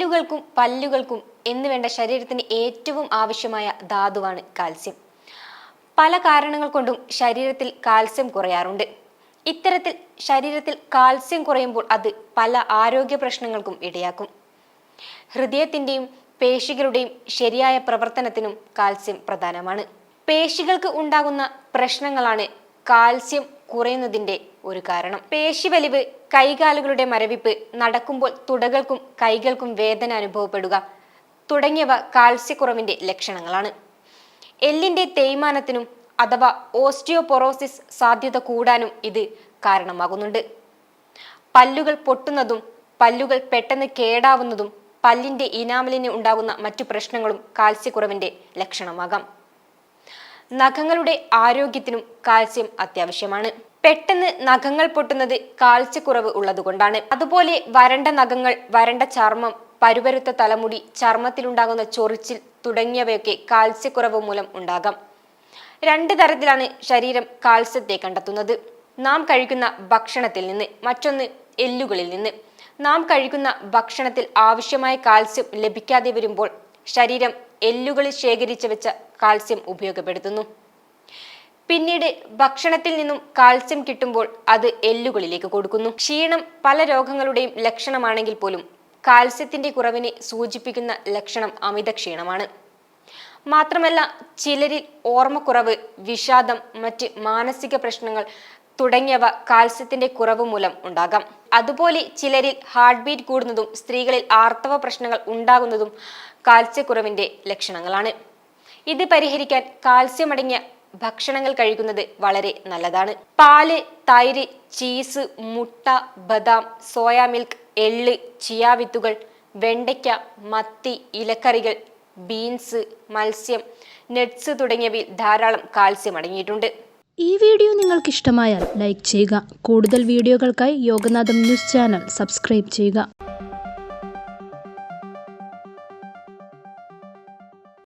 എല്ലുകൾക്കും പല്ലുകൾക്കും എന്നുവേണ്ട ശരീരത്തിന് ഏറ്റവും ആവശ്യമായ ധാതുവാണ് കാൽസ്യം. പല കാരണങ്ങൾ കൊണ്ടും ശരീരത്തിൽ കാൽസ്യം കുറയാറുണ്ട്. ഇത്തരത്തിൽ ശരീരത്തിൽ കാൽസ്യം കുറയുമ്പോൾ അത് പല ആരോഗ്യ പ്രശ്നങ്ങൾക്കും ഇടയാക്കും. ഹൃദയത്തിന്റെയും പേശികളുടെയും ശരിയായ പ്രവർത്തനത്തിനും കാൽസ്യം പ്രധാനമാണ്. പേശികൾക്ക് ഉണ്ടാകുന്ന പ്രശ്നങ്ങളാണ് കാൽസ്യം കുറയുന്നതിന്റെ ഒരു കാരണം. പേശിവലിവ്, കൈകാലുകളുടെ മരവിപ്പ്, നടക്കുമ്പോൾ തുടകൾക്കും കൈകൾക്കും വേദന അനുഭവപ്പെടുക തുടങ്ങിയവ കാൽസ്യക്കുറവിന്റെ ലക്ഷണങ്ങളാണ്. എല്ലിന്റെ തേയ്മാനത്തിനും അഥവാ ഓസ്റ്റിയോപൊറോസിസ് സാധ്യത കൂടാനും ഇത് കാരണമാകുന്നുണ്ട്. പല്ലുകൾ പൊട്ടുന്നതും പല്ലുകൾ പെട്ടെന്ന് കേടാവുന്നതും പല്ലിന്റെ ഇനാമലിന് ഉണ്ടാകുന്ന മറ്റു പ്രശ്നങ്ങളും കാൽസ്യക്കുറവിന്റെ ലക്ഷണമാകാം. നഖങ്ങളുടെ ആരോഗ്യത്തിനും കാൽസ്യം അത്യാവശ്യമാണ്. പെട്ടെന്ന് നഖങ്ങൾ പൊട്ടുന്നത് കാൽസ്യക്കുറവ് ഉള്ളതുകൊണ്ടാണ്. അതുപോലെ വരണ്ട നഖങ്ങൾ, വരണ്ട ചർമ്മം, പരുപരുത്ത തലമുടി, ചർമ്മത്തിലുണ്ടാകുന്ന ചൊറിച്ചിൽ തുടങ്ങിയവയൊക്കെ കാൽസ്യക്കുറവ് മൂലം ഉണ്ടാകാം. രണ്ട് തരത്തിലാണ് ശരീരം കാൽസ്യത്തെ കണ്ടെത്തുന്നത്. നാം കഴിക്കുന്ന ഭക്ഷണത്തിൽ നിന്ന്, മറ്റൊന്ന് എല്ലുകളിൽ നിന്ന്. നാം കഴിക്കുന്ന ഭക്ഷണത്തിൽ ആവശ്യമായ കാൽസ്യം ലഭിക്കാതെ വരുമ്പോൾ ശരീരം എല്ലുകളിൽ ശേഖരിച്ചു വെച്ച കാൽസ്യം ഉപയോഗപ്പെടുത്തുന്നു. പിന്നീട് ഭക്ഷണത്തിൽ നിന്നും കാൽസ്യം കിട്ടുമ്പോൾ അത് എല്ലുകളിലേക്ക് കൊടുക്കുന്നു. ക്ഷീണം പല രോഗങ്ങളുടെയും ലക്ഷണമാണെങ്കിൽ പോലും കാൽസ്യത്തിന്റെ കുറവിനെ സൂചിപ്പിക്കുന്ന ലക്ഷണം അമിത ക്ഷീണമാണ്. മാത്രമല്ല, ചിലരിൽ ഓർമ്മക്കുറവ്, വിഷാദം, മറ്റ് മാനസിക പ്രശ്നങ്ങൾ തുടങ്ങിയവ കാൽസ്യത്തിന്റെ കുറവ് മൂലം ഉണ്ടാകാം. അതുപോലെ ചിലരിൽ ഹാർട്ട് ബീറ്റ് കൂടുന്നതും സ്ത്രീകളിൽ ആർത്തവ പ്രശ്നങ്ങൾ ഉണ്ടാകുന്നതും കാൽസ്യക്കുറവിന്റെ ലക്ഷണങ്ങളാണ്. ഇത് പരിഹരിക്കാൻ കാൽസ്യം അടങ്ങിയ ഭക്ഷണങ്ങൾ കഴിക്കുന്നത് വളരെ നല്ലതാണ്. പാല്, തൈര്, ചീസ്, മുട്ട, ബദാം, സോയാ മിൽക്ക്, എള്ള്, ചിയാ വിത്തുകൾ, വെണ്ടയ്ക്ക, മത്തി, ഇലക്കറികൾ, ബീൻസ്, മത്സ്യം, നട്ട്സ് തുടങ്ങിയവയിൽ ധാരാളം കാൽസ്യം അടങ്ങിയിട്ടുണ്ട്. ഈ വീഡിയോ നിങ്ങൾക്ക് ഇഷ്ടമായാൽ ലൈക്ക് ചെയ്യുക. കൂടുതൽ വീഡിയോകൾക്കായി യോഗനാഥം ന്യൂസ് ചാനൽ സബ്സ്ക്രൈബ് ചെയ്യുക.